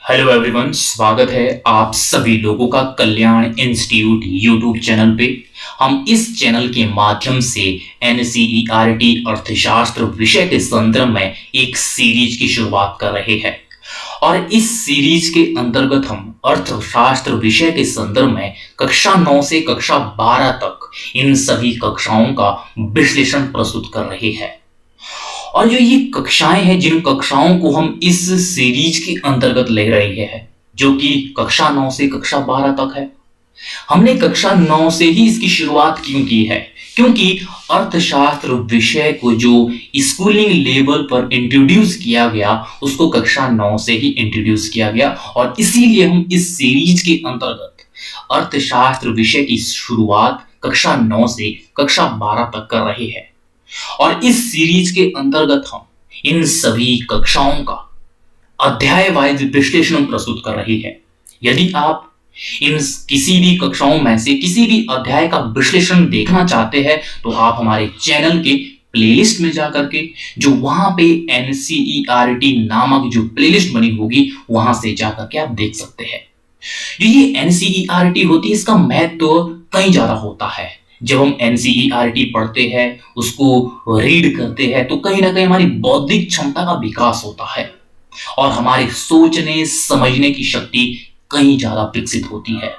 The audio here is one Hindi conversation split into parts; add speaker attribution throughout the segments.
Speaker 1: हेलो एवरीवन, स्वागत है आप सभी लोगों का कल्याण इंस्टीट्यूट यूट्यूब चैनल पे। हम इस चैनल के माध्यम से एनसीईआरटी अर्थशास्त्र विषय के संदर्भ में एक सीरीज की शुरुआत कर रहे हैं और इस सीरीज के अंतर्गत हम अर्थशास्त्र विषय के संदर्भ में कक्षा 9 से कक्षा 12 तक इन सभी कक्षाओं का विश्लेषण प्रस्तुत कर रहे हैं। और जो ये कक्षाएं हैं, जिन कक्षाओं को हम इस सीरीज के अंतर्गत ले रहे हैं, जो कि कक्षा 9 से कक्षा 12 तक है। हमने कक्षा 9 से ही इसकी शुरुआत क्यों की है? क्योंकि अर्थशास्त्र विषय को जो स्कूलिंग लेवल पर इंट्रोड्यूस किया गया, उसको कक्षा 9 से ही इंट्रोड्यूस किया गया और इसीलिए हम इस सीरीज के अंतर्गत अर्थशास्त्र विषय की शुरुआत कक्षा 9 से कक्षा 12 तक कर रहे हैं। और इस सीरीज के अंतर्गत हम इन सभी कक्षाओं का अध्याय वाइज विश्लेषण प्रस्तुत कर रहे हैं। यदि आप इन किसी भी कक्षाओं में से किसी भी अध्याय का विश्लेषण देखना चाहते हैं तो आप हमारे चैनल के प्लेलिस्ट में जाकर के, जो वहां पे एनसीईआरटी नामक जो प्लेलिस्ट बनी होगी, वहां से जाकर के आप देख सकते हैं। ये एनसीईआरटी होती है, इसका महत्व कहीं ज्यादा होता है। जब हम एनसीईआरटी पढ़ते हैं, उसको रीड करते हैं, तो कहीं ना कहीं हमारी बौद्धिक क्षमता का विकास होता है और हमारे सोचने समझने की शक्ति कहीं ज्यादा विकसित होती है।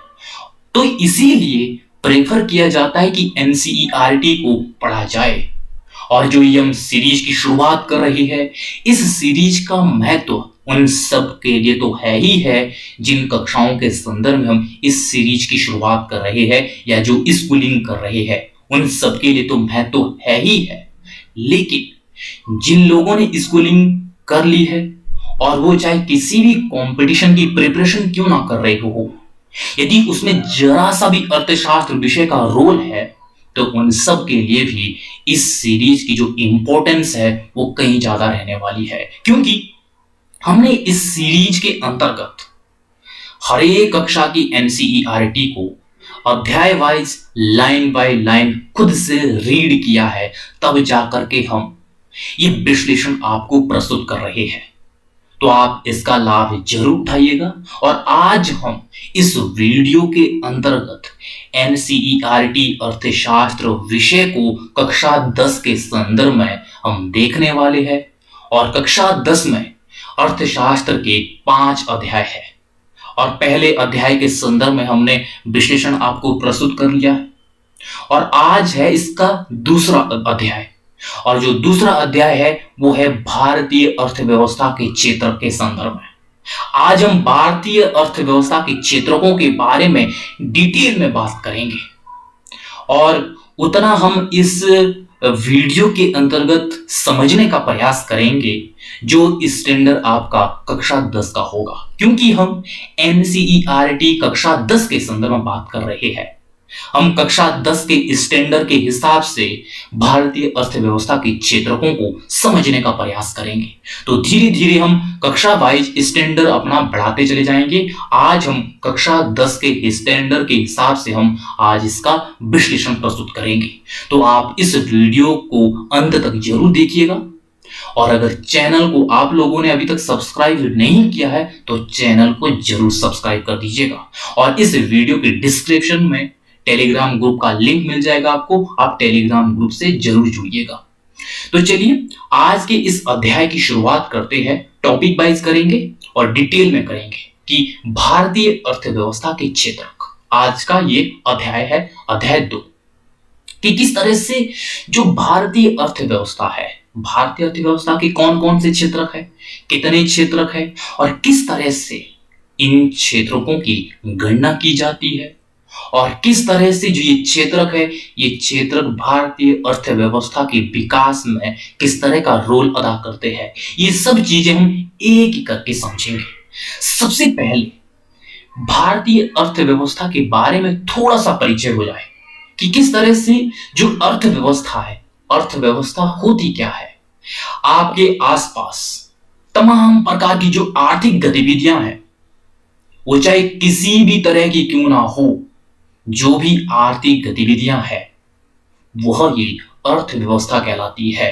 Speaker 1: तो इसीलिए प्रेफर किया जाता है कि एनसीईआरटी को पढ़ा जाए। और जो ये हम सीरीज की शुरुआत कर रही है, इस सीरीज का महत्व उन सब के लिए तो है ही है जिन कक्षाओं के संदर्भ में हम इस सीरीज की शुरुआत कर रहे हैं या जो स्कूलिंग कर रहे हैं, उन सब के लिए तो महत्व है ही है। लेकिन जिन लोगों ने स्कूलिंग कर ली है और वो चाहे किसी भी कंपटीशन की प्रिपरेशन क्यों ना कर रहे हो, यदि उसमें जरा सा भी अर्थशास्त्र विषय का रोल है, तो उन सब के लिए भी इस सीरीज की जो इंपॉर्टेंस है वो कहीं ज्यादा रहने वाली है। क्योंकि हमने इस सीरीज के अंतर्गत हर एक कक्षा की एनसीईआरटी को अध्याय वाइज लाइन बाय लाइन खुद से रीड किया है, तब जाकर के हम ये विश्लेषण आपको प्रस्तुत कर रहे हैं। तो आप इसका लाभ जरूर उठाइएगा। और आज हम इस वीडियो के अंतर्गत एनसीईआरटी अर्थशास्त्र विषय को कक्षा 10 के संदर्भ में हम देखने वाले हैं। और कक्षा 10 में अर्थशास्त्र के 5 अध्याय है और पहले अध्याय के संदर्भ में हमने विश्लेषण आपको प्रस्तुत कर लिया है और आज है इसका दूसरा अध्याय। और जो दूसरा अध्याय है वो है भारतीय अर्थव्यवस्था के क्षेत्र के संदर्भ में। आज हम भारतीय अर्थव्यवस्था के क्षेत्रकों के बारे में डिटेल में बात करेंगे और उतना हम इस वीडियो के अंतर्गत समझने का प्रयास करेंगे जो स्टैंडर्ड आपका कक्षा 10 का होगा। क्योंकि हम एनसीईआरटी कक्षा 10 के संदर्भ में बात कर रहे हैं, हम कक्षा 10 के स्टैंडर्ड के हिसाब से भारतीय अर्थव्यवस्था के क्षेत्रकों को समझने का प्रयास करेंगे। तो धीरे धीरे हम कक्षा वाइज स्टैंडर्ड अपना बढ़ाते चले जाएंगे। आज हम कक्षा 10 के स्टैंडर्ड के हिसाब से हम आज इसका विश्लेषण प्रस्तुत करेंगे। तो आप इस वीडियो को अंत तक जरूर देखिएगा और अगर चैनल को आप लोगों ने अभी तक सब्सक्राइब नहीं किया है तो चैनल को जरूर सब्सक्राइब कर दीजिएगा। और इस वीडियो के डिस्क्रिप्शन में टेलीग्राम ग्रुप का लिंक मिल जाएगा आपको, आप टेलीग्राम ग्रुप से जरूर जुड़िएगा। तो चलिए आज के इस अध्याय की शुरुआत करते हैं। टॉपिक वाइज करेंगे और डिटेल में करेंगे कि भारतीय अर्थव्यवस्था के क्षेत्रक। आज का ये अध्याय है अध्याय 2 कि किस तरह से जो भारतीय अर्थव्यवस्था है, भारतीय अर्थव्यवस्था के कौन कौन से क्षेत्रक है, कितने क्षेत्रक है और किस तरह से इन क्षेत्रकों की गणना की जाती है और किस तरह से जो ये क्षेत्रक है, ये क्षेत्रक भारतीय अर्थव्यवस्था के विकास में किस तरह का रोल अदा करते हैं, ये सब चीजें हम एक एक करके समझेंगे। सबसे पहले भारतीय अर्थव्यवस्था के बारे में थोड़ा सा परिचय हो जाए कि किस तरह से जो अर्थव्यवस्था है, अर्थव्यवस्था होती क्या है। आपके आसपास तमाम प्रकार की जो आर्थिक गतिविधियां हैं, वो चाहे किसी भी तरह की क्यों ना हो, जो भी आर्थिक गतिविधियां हैं वह ये अर्थव्यवस्था कहलाती है।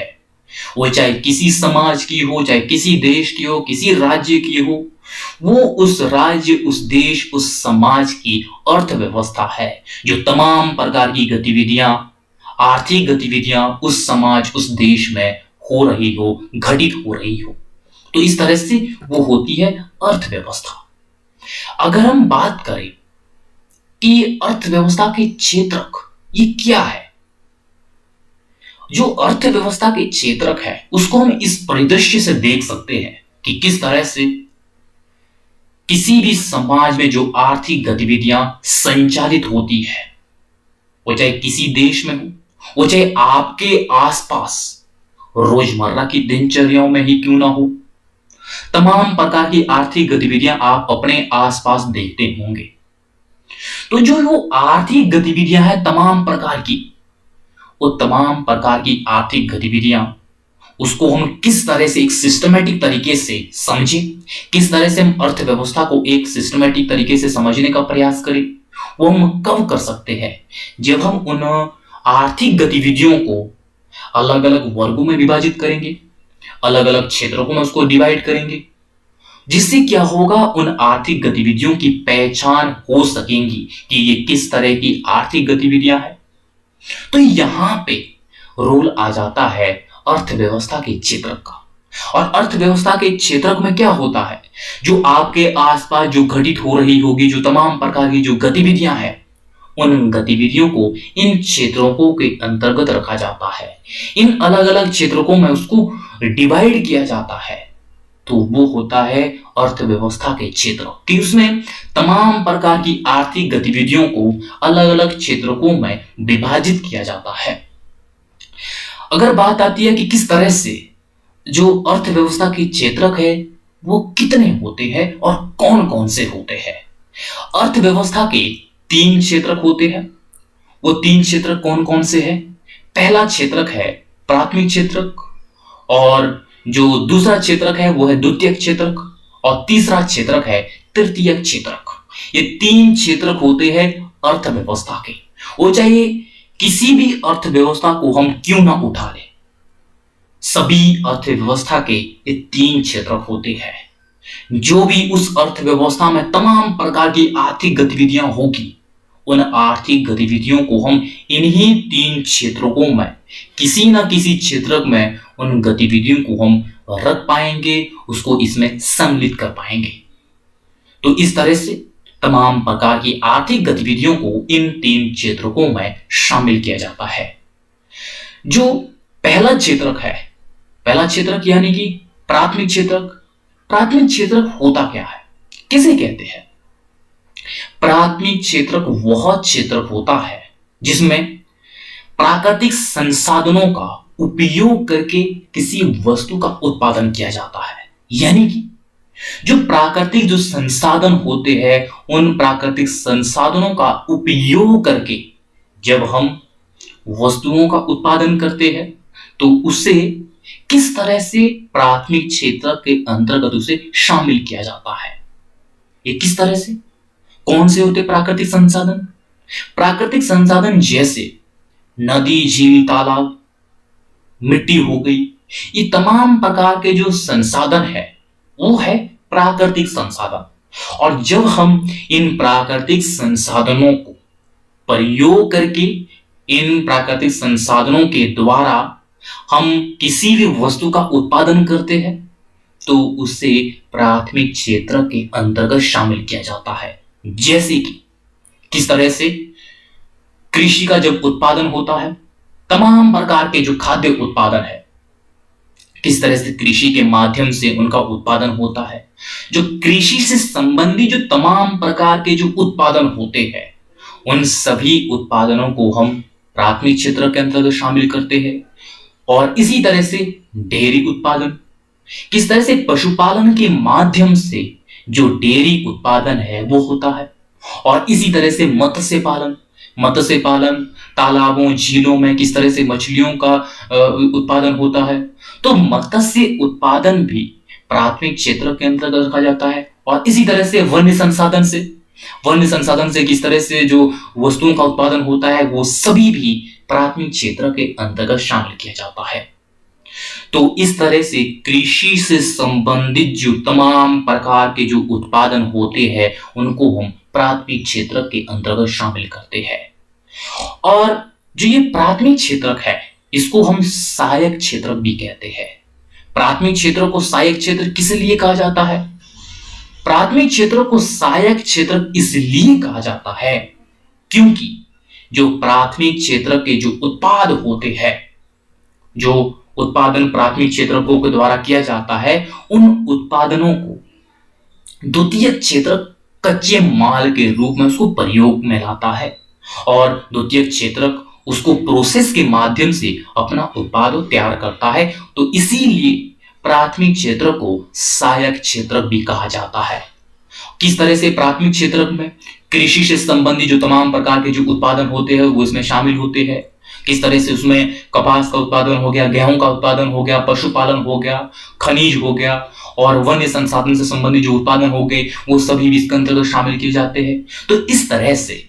Speaker 1: वो चाहे किसी समाज की हो, चाहे किसी देश की हो, किसी राज्य की हो, वो उस राज्य, उस देश, उस समाज की अर्थव्यवस्था है जो तमाम प्रकार की गतिविधियां, आर्थिक गतिविधियां उस समाज, उस देश में हो रही हो, घटित हो रही हो। तो इस तरह से वो होती है अर्थव्यवस्था। अगर हम बात करें कि अर्थव्यवस्था के क्षेत्रक ये क्या है, जो अर्थव्यवस्था के क्षेत्रक है उसको हम इस परिदृश्य से देख सकते हैं कि किस तरह से किसी भी समाज में जो आर्थिक गतिविधियां संचालित होती है, वो चाहे किसी देश में हो, वो चाहे आपके आसपास रोजमर्रा की दिनचर्याओं में ही क्यों ना हो, तमाम प्रकार की आर्थिक गतिविधियां आप अपने आसपास देखते होंगे। तो जो वो आर्थिक गतिविधियां हैं तमाम प्रकार की, वो तमाम प्रकार की आर्थिक गतिविधियां, उसको हम किस तरह से एक सिस्टमेटिक तरीके से समझें, किस तरह से हम अर्थव्यवस्था को एक सिस्टमेटिक तरीके से समझने का प्रयास करें, वो हम कब कर सकते हैं, जब हम उन आर्थिक गतिविधियों को अलग अलग वर्गों में विभाजित करेंगे, अलग अलग क्षेत्रों में उसको डिवाइड करेंगे, जिससे क्या होगा, उन आर्थिक गतिविधियों की पहचान हो सकेंगी कि ये किस तरह की आर्थिक गतिविधियां हैं। तो यहां पे रोल आ जाता है अर्थव्यवस्था के क्षेत्रक का। और अर्थव्यवस्था के क्षेत्रक में क्या होता है, जो आपके आसपास जो घटित हो रही होगी, जो तमाम प्रकार की जो गतिविधियां हैं, उन गतिविधियों को इन क्षेत्रों के अंतर्गत रखा जाता है, इन अलग अलग क्षेत्रों में उसको डिवाइड किया जाता है। तो वो होता है अर्थव्यवस्था के क्षेत्र, कि उसमें तमाम प्रकार की आर्थिक गतिविधियों को अलग अलग क्षेत्रों में विभाजित किया जाता है। अगर बात आती है कि किस तरह से जो अर्थव्यवस्था के क्षेत्रक है वो कितने होते हैं और कौन कौन से होते हैं। अर्थव्यवस्था के 3 क्षेत्रक होते हैं। वो 3 क्षेत्रक कौन कौन से हैं? पहला क्षेत्रक है प्राथमिक क्षेत्रक, और जो दूसरा क्षेत्रक है वो है द्वितीयक क्षेत्रक, और तीसरा क्षेत्रक है तृतीयक क्षेत्रक। ये 3 क्षेत्रक होते हैं अर्थव्यवस्था के। वो चाहे किसी भी अर्थव्यवस्था को हम क्यों ना उठा लें, सभी अर्थव्यवस्था के ये 3 क्षेत्रक होते हैं। जो भी उस अर्थव्यवस्था में तमाम प्रकार की आर्थिक गतिविधियां होगी, उन आर्थिक गतिविधियों को हम इन्हीं 3 क्षेत्रों में किसी ना किसी क्षेत्र में उन गतिविधियों को हम रख पाएंगे, उसको इसमें सम्मिलित कर पाएंगे। तो इस तरह से तमाम प्रकार की आर्थिक गतिविधियों को इन 3 क्षेत्रों में शामिल किया जाता है। जो पहला क्षेत्रक है, पहला क्षेत्रक यानी कि प्राथमिक क्षेत्रक। प्राथमिक क्षेत्रक होता क्या है, किसे कहते हैं? प्राथमिक क्षेत्रक वह क्षेत्रक होता है जिसमें प्राकृतिक संसाधनों का उपयोग करके किसी वस्तु का उत्पादन किया जाता है। यानी कि जो प्राकृतिक जो संसाधन होते हैं, उन प्राकृतिक संसाधनों का उपयोग करके जब हम वस्तुओं का उत्पादन करते हैं, तो उसे किस तरह से प्राथमिक क्षेत्र के अंतर्गत उसे शामिल किया जाता है। ये किस तरह से, कौन से होते प्राकृतिक संसाधन? प्राकृतिक संसाधन जैसे नदी, झील, तालाब, मिट्टी हो गई, ये तमाम प्रकार के जो संसाधन है वो है प्राकृतिक संसाधन। और जब हम इन प्राकृतिक संसाधनों को प्रयोग करके, इन प्राकृतिक संसाधनों के द्वारा हम किसी भी वस्तु का उत्पादन करते हैं, तो उसे प्राथमिक क्षेत्र के अंतर्गत शामिल किया जाता है। जैसे कि किस तरह से कृषि का जब उत्पादन होता है, तमाम प्रकार के जो खाद्य उत्पादन है, किस तरह से कृषि के माध्यम से उनका उत्पादन होता है। जो कृषि से संबंधित जो तमाम प्रकार के जो उत्पादन होते हैं, उन सभी उत्पादनों को हम प्राथमिक क्षेत्र के अंतर्गत शामिल करते हैं। और इसी तरह से डेयरी उत्पादन, किस तरह से पशुपालन के माध्यम से जो डेयरी उत्पादन है वो होता है। और इसी तरह से मत्स्य पालन, मत्स्य पालन तालाबों, झीलों में किस तरह से मछलियों का उत्पादन होता है। तो मत्स्य उत्पादन भी प्राथमिक क्षेत्र के अंतर्गत रखा जाता है। और इसी तरह से वन्य संसाधन से, वन्य संसाधन से किस तरह से जो वस्तुओं का उत्पादन होता है, वो सभी भी प्राथमिक क्षेत्र के अंतर्गत शामिल किया जाता है। तो इस तरह से कृषि से संबंधित जो तमाम प्रकार के जो उत्पादन होते हैं उनको हम प्राथमिक क्षेत्र के अंतर्गत शामिल करते हैं। और जो ये प्राथमिक क्षेत्रक है इसको हम सहायक क्षेत्रक भी कहते हैं। प्राथमिक क्षेत्र को सहायक क्षेत्र किस लिए कहा जाता है? प्राथमिक क्षेत्र को सहायक क्षेत्र इसलिए कहा जाता है क्योंकि जो प्राथमिक क्षेत्र के जो उत्पाद होते हैं, जो उत्पादन प्राथमिक क्षेत्रकों के द्वारा किया जाता है, उन उत्पादनों को द्वितीयक क्षेत्र कच्चे माल के रूप में उसको प्रयोग में लाता है और द्वितीयक क्षेत्रक उसको प्रोसेस के माध्यम से अपना उत्पाद तैयार करता है। तो इसीलिए प्राथमिक क्षेत्र को सहायक क्षेत्रक भी कहा जाता है। किस तरह से प्राथमिक क्षेत्रक में कृषि से संबंधित जो तमाम प्रकार के जो उत्पादन होते हैं वो इसमें शामिल होते हैं। किस तरह से उसमें कपास का उत्पादन हो गया, गेहूं का उत्पादन हो गया, पशुपालन हो गया, खनिज हो गया और वन्य संसाधन से संबंधित जो उत्पादन हो गए वो सभी भी इसके अंतर्गत शामिल किए जाते हैं। तो इस तरह से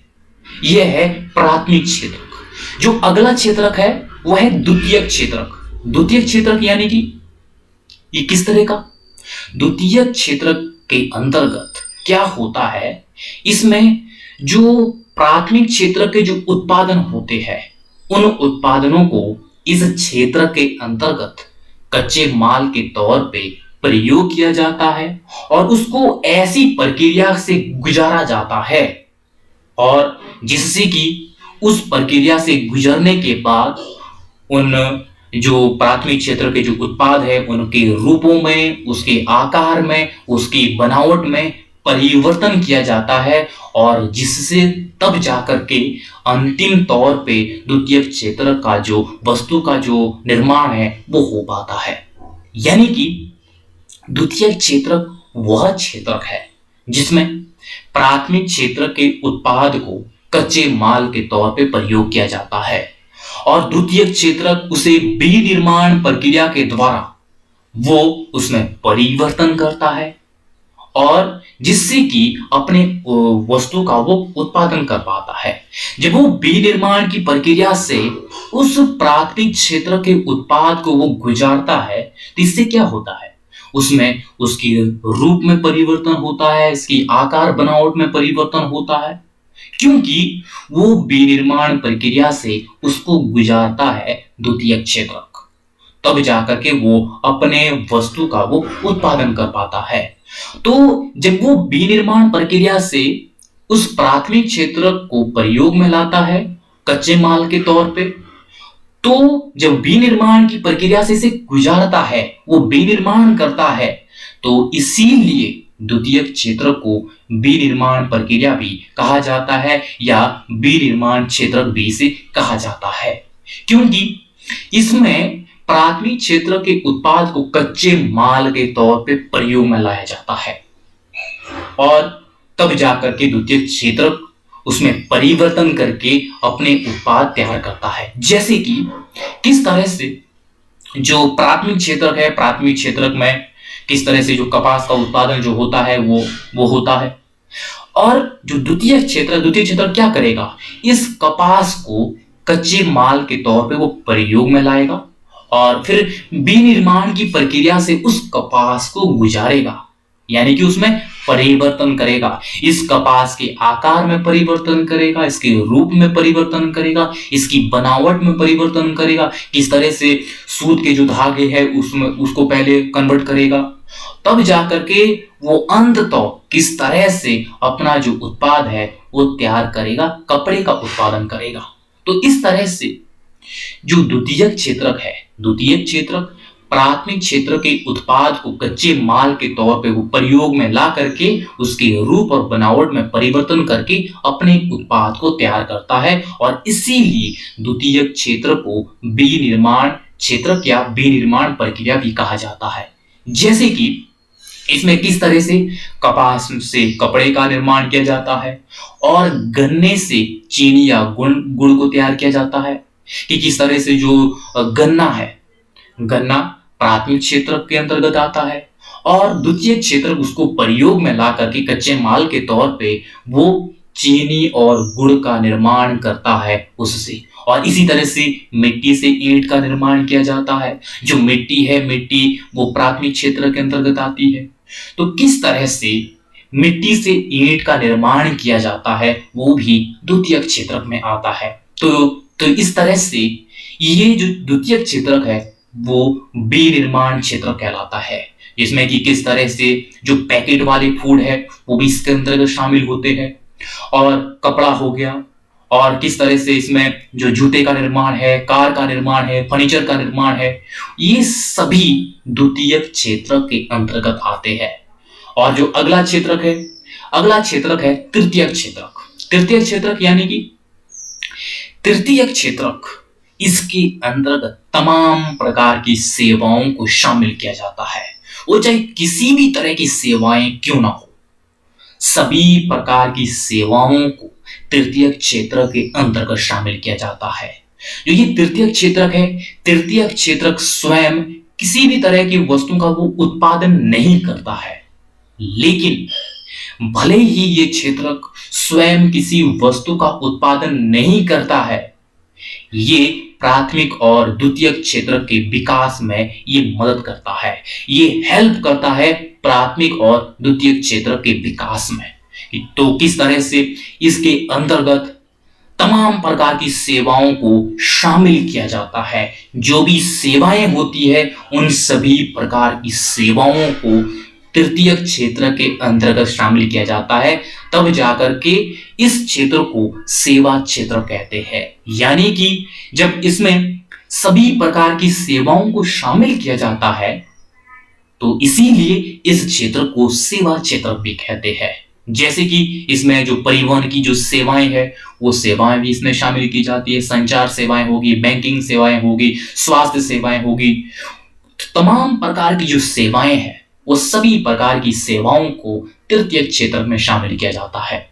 Speaker 1: यह है प्राथमिक क्षेत्रक। जो अगला क्षेत्रक है वह है द्वितीयक क्षेत्रक। द्वितीयक क्षेत्रक यानी कि ये किस तरह का? द्वितीयक क्षेत्रक के अंतर्गत क्या होता है, इसमें जो प्राथमिक क्षेत्र के जो उत्पादन होते हैं उन उत्पादनों को इस क्षेत्र के अंतर्गत कच्चे माल के तौर पे प्रयोग किया जाता है और उसको ऐसी प्रक्रिया से गुजारा जाता है और जिससे कि उस प्रक्रिया से गुजरने के बाद उन जो प्राथमिक क्षेत्र के जो उत्पाद है उनके रूपों में, उसके आकार में, उसकी बनावट में परिवर्तन किया जाता है और जिससे तब जाकर के अंतिम तौर पे द्वितीयक क्षेत्र का जो वस्तु का जो निर्माण है वो हो पाता है। यानी कि द्वितीयक क्षेत्रक वह क्षेत्रक है जिसमें प्राथमिक क्षेत्र के उत्पाद को कच्चे माल के तौर पे प्रयोग किया जाता है और द्वितीयक क्षेत्रक उसे विनिर्माण प्रक्रिया के द्वारा वो उसमें परिवर्तन करता है और जिससे कि अपने वस्तु का वो उत्पादन कर पाता है। जब वो विनिर्माण की प्रक्रिया से उस प्राथमिक क्षेत्र के उत्पाद को वो गुजारता है तो इससे क्या होता है, उसमें उसकी रूप में परिवर्तन होता है, इसकी आकार बनावट में परिवर्तन होता है क्योंकि वो विनिर्माण प्रक्रिया से उसको गुजारता है द्वितीयक क्षेत्रक। तब जाकर के वो अपने वस्तु का वो उत्पादन कर पाता है। तो जब वो विनिर्माण प्रक्रिया से उस प्राथमिक क्षेत्र को प्रयोग में लाता है कच्चे माल के तौर पे, तो जब विनिर्माण की प्रक्रिया से इसे गुजारता है, वो विनिर्माण करता है, तो इसीलिए द्वितीयक क्षेत्र को विनिर्माण प्रक्रिया भी कहा जाता है या विनिर्माण क्षेत्रक भी इसे कहा जाता है क्योंकि इसमें प्राथमिक क्षेत्र के उत्पाद को कच्चे माल के तौर पे प्रयोग में लाया जाता है और तब जाकर के द्वितीयक क्षेत्रक उसमें परिवर्तन करके अपने उत्पाद तैयार करता है। जैसे कि किस तरह से जो प्राथमिक क्षेत्रक है, प्राथमिक क्षेत्रक में किस तरह से जो कपास का उत्पादन जो होता है वो होता है और जो द्वितीय क्षेत्र क्या करेगा, इस कपास को कच्चे माल के तौर पे वो प्रयोग में लाएगा और फिर विनिर्माण की प्रक्रिया से उस कपास को गुजारेगा, यानी कि उसमें परिवर्तन करेगा। इस कपास के आकार में परिवर्तन करेगा, इसके रूप में परिवर्तन करेगा, इसकी बनावट में परिवर्तन करेगा, किस तरह से सूत के जो धागे है उसमें उसको पहले कन्वर्ट करेगा, तब जाकर के वो अंततः किस तरह से अपना जो उत्पाद है वो तैयार करेगा, कपड़े का उत्पादन करेगा। तो इस तरह से जो द्वितीयक क्षेत्रक है, द्वितीयक क्षेत्रक प्राथमिक क्षेत्र के उत्पाद को कच्चे माल के तौर पे वो प्रयोग में ला करके उसके रूप और बनावट में परिवर्तन करके अपने उत्पाद को तैयार करता है और इसीलिए द्वितीयक क्षेत्र को विनिर्माण क्षेत्रक या विनिर्माण प्रक्रिया भी कहा जाता है। जैसे कि इसमें किस तरह से कपास से कपड़े का निर्माण किया जाता है और गन्ने से चीनी या गुड़ को तैयार किया जाता है, कि किस तरह से जो गन्ना है, गन्ना प्राथमिक क्षेत्र के अंतर्गत आता है और द्वितीय क्षेत्र उसको प्रयोग में ला करके कच्चे माल के तौर पे वो चीनी और गुड़ का निर्माण करता है उससे, और इसी तरह से मिट्टी से ईंट का निर्माण किया जाता है। जो मिट्टी है, मिट्टी वो प्राथमिक क्षेत्र के अंतर्गत आती है। तो किस तरह से मिट्टी से ईंट का निर्माण किया जाता है वो भी द्वितीयक क्षेत्रक में आता है। तो इस तरह से ये जो द्वितीयक क्षेत्रक है वो विनिर्माण क्षेत्र कहलाता है, जिसमें कि किस तरह से जो पैकेट वाले फूड है वो भी इसके अंतर्गत शामिल होते हैं, और कपड़ा हो गया, और किस तरह से इसमें जो जूते का निर्माण है, कार का निर्माण है, फर्नीचर का निर्माण है, ये सभी द्वितीयक क्षेत्र के अंतर्गत आते हैं। और जो अगला क्षेत्रक है तृतीयक क्षेत्रक। तृतीयक क्षेत्रक यानी कि तृतीयक क्षेत्रक, इसके अंतर्गत तमाम प्रकार की सेवाओं को शामिल किया जाता है। वो चाहे किसी भी तरह की सेवाएं क्यों ना हो, सभी प्रकार की सेवाओं को तृतीयक क्षेत्र के अंतर्गत शामिल किया जाता है। जो ये तृतीयक क्षेत्रक है, तृतीयक क्षेत्रक स्वयं किसी भी तरह की वस्तु का वो उत्पादन नहीं करता है, लेकिन भले ही ये क्षेत्रक स्वयं किसी वस्तु का उत्पादन नहीं करता है, ये प्राथमिक और द्वितीयक क्षेत्र के विकास में ये मदद करता है, ये हेल्प करता है प्राथमिक और द्वितीयक क्षेत्र के विकास में। तो किस तरह से इसके अंतर्गत तमाम प्रकार की सेवाओं को शामिल किया जाता है। जो भी सेवाएं होती है उन सभी प्रकार की सेवाओं को तृतीयक क्षेत्र के अंतर्गत शामिल किया जाता है, तब जाकर के इस क्षेत्र को सेवा क्षेत्र कहते हैं। यानी कि जब इसमें सभी प्रकार की सेवाओं को शामिल किया जाता है तो इसीलिए इस क्षेत्र को सेवा क्षेत्र भी कहते हैं। जैसे कि इसमें जो परिवहन की जो सेवाएं है वो सेवाएं भी इसमें शामिल की जाती है, संचार सेवाएं होगी, बैंकिंग सेवाएं होगी, स्वास्थ्य सेवाएं होगी, तमाम प्रकार की जो सेवाएं हैं वो सभी प्रकार की सेवाओं को तृतीयक क्षेत्र में शामिल किया जाता है।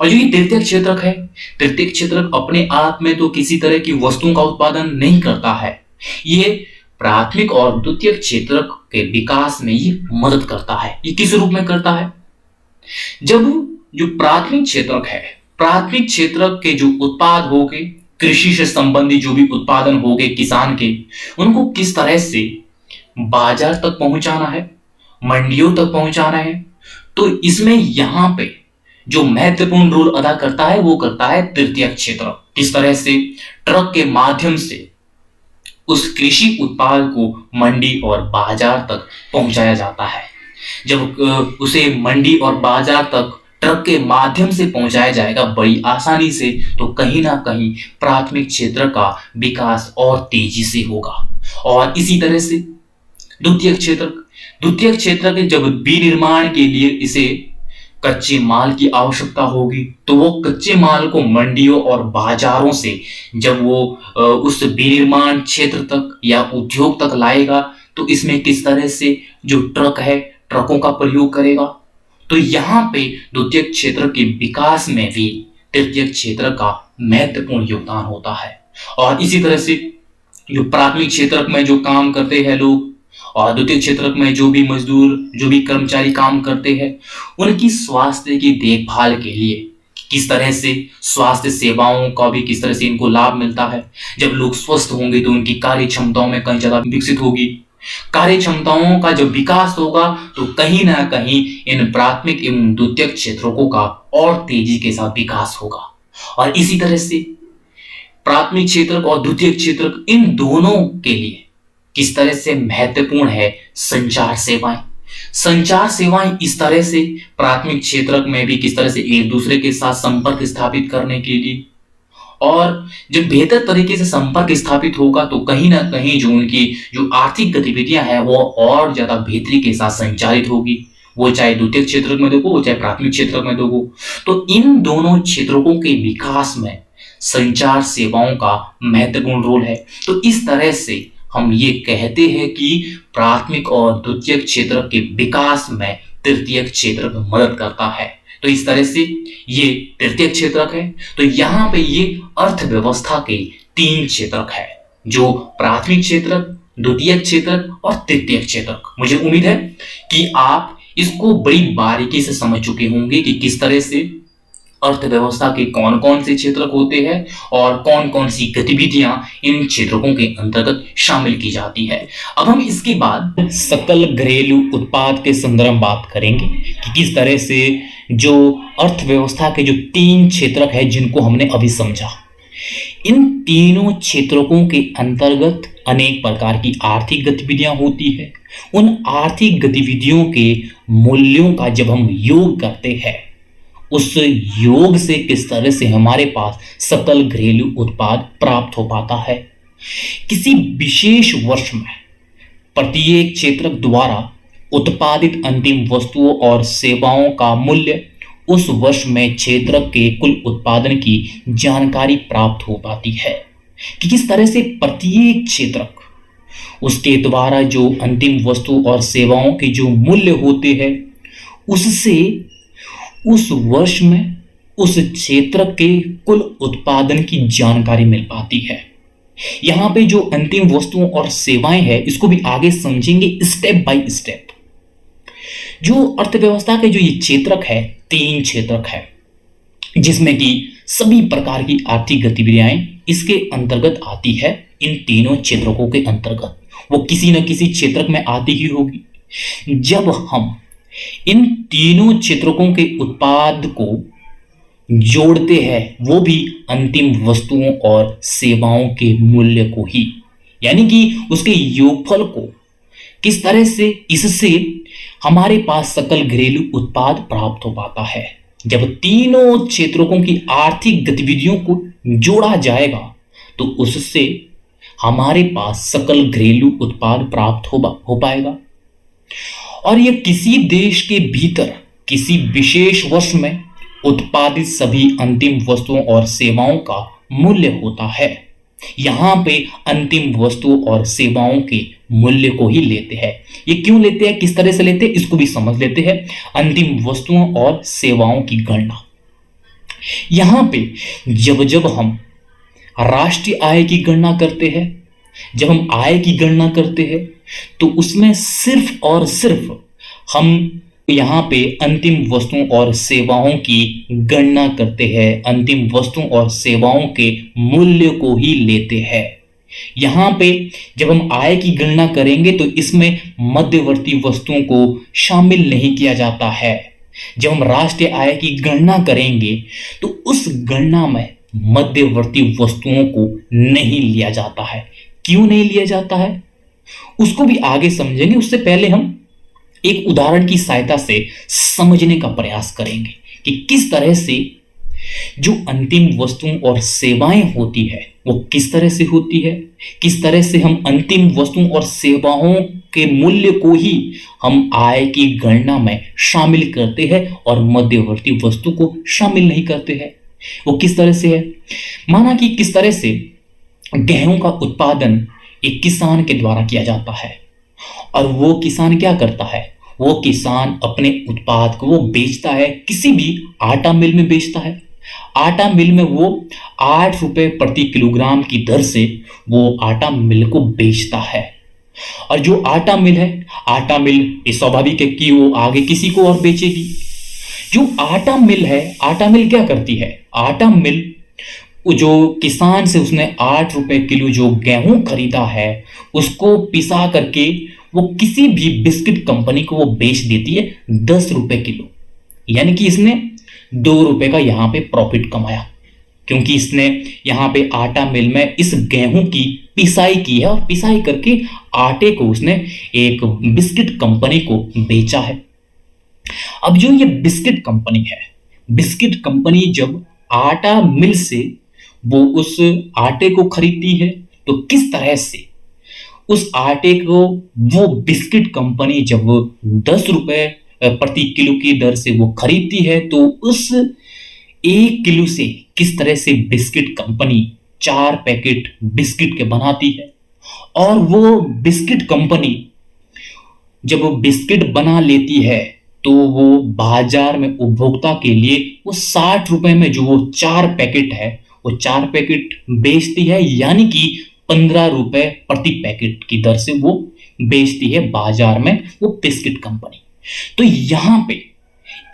Speaker 1: और जो ये तृतीयक क्षेत्रक है, तृतीयक क्षेत्रक अपने आप में तो किसी तरह की वस्तुओं का उत्पादन नहीं करता है, ये प्राथमिक और द्वितीयक क्षेत्रक के विकास में ये मदद करता है। ये किस रूप में करता है? जब जो प्राथमिक क्षेत्रक है, प्राथमिक क्षेत्रक के जो उत्पाद हो गए, कृषि से संबंधित जो भी उत्पादन हो गए किसान के, उनको किस तरह से बाजार तक पहुंचाना है, मंडियों तक पहुंचाना है, तो इसमें यहां पे जो महत्वपूर्ण रोल अदा करता है वो करता है तृतीयक क्षेत्र। किस तरह से ट्रक के माध्यम से उस कृषि उत्पाद को मंडी और बाजार तक पहुंचाया जाता है। जब उसे मंडी और बाजार तक ट्रक के माध्यम से पहुंचाया जाएगा बड़ी आसानी से, तो कहीं ना कहीं प्राथमिक क्षेत्र का विकास और तेजी से होगा। और इसी तरह से द्वितीयक क्षेत्र के जब विनिर्माण के लिए इसे कच्चे माल की आवश्यकता होगी, तो वो कच्चे माल को मंडियों और बाजारों से जब वो उस विनिर्माण क्षेत्र तक या उद्योग तक लाएगा, तो इसमें किस तरह से जो ट्रक है, ट्रकों का प्रयोग करेगा। तो यहाँ पे द्वितीयक क्षेत्र के विकास में भी तृतीयक क्षेत्र का महत्वपूर्ण योगदान होता है। और इसी तरह से जो प्राथमिक क्षेत्र में जो काम करते हैं लोग, और द्वितीय क्षेत्र में जो भी मजदूर, जो भी कर्मचारी काम करते हैं, उनकी स्वास्थ्य की देखभाल के लिए किस तरह से स्वास्थ्य सेवाओं का भी किस तरह से इनको लाभ मिलता है। जब लोग स्वस्थ होंगे तो उनकी कार्य क्षमताओं में कहीं ज्यादा विकसित होगी। कार्य क्षमताओं का जब विकास होगा तो कहीं ना कहीं इन प्राथमिक एवं द्वितीयक क्षेत्रों का और तेजी के साथ विकास होगा। और इसी तरह से प्राथमिक क्षेत्र और द्वितीयक क्षेत्र, इन दोनों के लिए किस तरह से महत्वपूर्ण है संचार सेवाएं। संचार सेवाएं इस तरह से प्राथमिक क्षेत्र में भी किस तरह से एक दूसरे के साथ संपर्क स्थापित करने के लिए, और जब बेहतर तरीके से संपर्क स्थापित होगा तो कहीं ना कहीं जो उनकी जो आर्थिक गतिविधियां हैं वो और ज्यादा बेहतरी के साथ संचालित होगी। वो चाहे द्वितीय क्षेत्र में देखो, वो चाहे प्राथमिक क्षेत्र में देखो। तो इन दोनों क्षेत्रों के विकास में संचार सेवाओं का महत्वपूर्ण रोल है। तो इस तरह से हम ये कहते हैं कि प्राथमिक और द्वितीयक क्षेत्र के विकास में तृतीयक क्षेत्र मदद करता है। तो इस तरह से ये तृतीयक क्षेत्रक है। तो यहाँ पे ये अर्थव्यवस्था के 3 क्षेत्रक है, जो प्राथमिक क्षेत्रक, द्वितीयक क्षेत्रक और तृतीयक क्षेत्रक। मुझे उम्मीद है कि आप इसको बड़ी बारीकी से समझ चुके होंगे कि किस तरह से अर्थव्यवस्था के कौन कौन से क्षेत्रक होते हैं और कौन कौन सी गतिविधियां इन क्षेत्रकों के अंतर्गत शामिल की जाती है। अब हम इसके बाद सकल घरेलू उत्पाद के संदर्भ में बात करेंगे कि किस तरह से जो अर्थव्यवस्था के जो 3 क्षेत्रक है जिनको हमने अभी समझा, इन तीनों क्षेत्रकों के अंतर्गत अनेक प्रकार की आर्थिक गतिविधियां होती है। उन आर्थिक गतिविधियों के मूल्यों का जब हम योग करते हैं, उस योग से किस तरह से हमारे पास सकल घरेलू उत्पाद प्राप्त हो पाता है। किसी विशेष वर्ष में प्रत्येक क्षेत्रक द्वारा उत्पादित अंतिम वस्तुओं और सेवाओं का मूल्य उस वर्ष में क्षेत्रक के कुल उत्पादन की जानकारी प्राप्त हो पाती है कि किस तरह से प्रत्येक क्षेत्रक उसके द्वारा जो अंतिम वस्तु और सेवाओं के जो मूल्य होते हैं उससे उस वर्ष में उस क्षेत्र के कुल उत्पादन की जानकारी मिल पाती है। यहां पे जो अंतिम वस्तुओं और सेवाएं हैं इसको भी आगे समझेंगे स्टेप बाय स्टेप। जो अर्थव्यवस्था के जो ये क्षेत्रक है 3 क्षेत्रक है जिसमें कि सभी प्रकार की आर्थिक गतिविधियां इसके अंतर्गत आती है। इन तीनों क्षेत्रकों के अंतर्गत वो किसी न किसी क्षेत्रक में आती ही होगी। जब हम इन तीनों क्षेत्रकों के उत्पाद को जोड़ते हैं वो भी अंतिम वस्तुओं और सेवाओं के मूल्य को ही, यानी कि उसके योगफल को किस तरह से इससे हमारे पास सकल घरेलू उत्पाद प्राप्त हो पाता है। जब तीनों क्षेत्रकों की आर्थिक गतिविधियों को जोड़ा जाएगा तो उससे हमारे पास सकल घरेलू उत्पाद प्राप्त हो पाएगा। और यह किसी देश के भीतर किसी विशेष वर्ष में उत्पादित सभी अंतिम वस्तुओं और सेवाओं का मूल्य होता है। यहां पे अंतिम वस्तुओं और सेवाओं के मूल्य को ही लेते हैं। ये क्यों लेते हैं, किस तरह से लेते हैं, इसको भी समझ लेते हैं। अंतिम वस्तुओं और सेवाओं की गणना, यहां पे जब जब हम राष्ट्रीय आय की गणना करते हैं, जब हम आय की गणना करते हैं तो उसमें सिर्फ और सिर्फ हम यहां पे अंतिम वस्तुओं और सेवाओं की गणना करते हैं, अंतिम वस्तुओं और सेवाओं के मूल्य को ही लेते हैं। यहां पे जब हम आय की गणना करेंगे तो इसमें मध्यवर्ती वस्तुओं को शामिल नहीं किया जाता है। जब हम राष्ट्रीय आय की गणना करेंगे तो उस गणना में मध्यवर्ती वस्तुओं को नहीं लिया जाता है। क्यों नहीं लिया जाता है उसको भी आगे समझेंगे। उससे पहले हम एक उदाहरण की सहायता से समझने का प्रयास करेंगे कि किस तरह से जो अंतिम वस्तुओं और सेवाएं होती है वो किस तरह से होती है, किस तरह से हम अंतिम वस्तुओं और सेवाओं के मूल्य को ही हम आय की गणना में शामिल करते हैं और मध्यवर्ती वस्तु को शामिल नहीं करते हैं। वो किस तरह से है, माना कि किस तरह से गेहूं का उत्पादन एक किसान के द्वारा किया जाता है और वो किसान क्या करता है, वो किसान अपने उत्पाद को वो बेचता है, किसी भी आटा मिल में बेचता है। आटा मिल में वो 8 रुपए प्रति किलोग्राम की दर से वो आटा मिल को बेचता है। और जो आटा मिल है, आटा मिल ये स्वाभाविक है कि वो आगे किसी को और बेचेगी। जो आटा मिल है, आटा मिल क्या करती है, आटा मिल जो किसान से उसने 8 रुपए किलो जो गेहूं खरीदा है उसको पिसा करके वो किसी भी बिस्किट कंपनी को वो बेच देती है 10 रुपए किलो। यानी कि इसने 2 रुपए का यहां पे प्रॉफिट कमाया, क्योंकि इसने यहां पे आटा मिल में इस गेहूं की पिसाई की है और पिसाई करके आटे को उसने एक बिस्किट कंपनी को बेचा है। अब जो ये बिस्किट कंपनी है, बिस्किट कंपनी जब आटा मिल से वो उस आटे को खरीदती है तो किस तरह से उस आटे को वो बिस्किट कंपनी जब 10 रुपए प्रति किलो की दर से वो खरीदती है तो उस 1 किलो से किस तरह से बिस्किट कंपनी 4 पैकेट बिस्किट के बनाती है। और वो बिस्किट कंपनी जब वो बिस्किट बना लेती है तो वो बाजार में उपभोक्ता के लिए वो 60 रुपए में जो वो 4 पैकेट है वो 4 पैकेट बेचती है, यानी कि 15 रुपए प्रति पैकेट की दर से वो बेचती है बाजार में वो बिस्किट कंपनी। तो यहां पे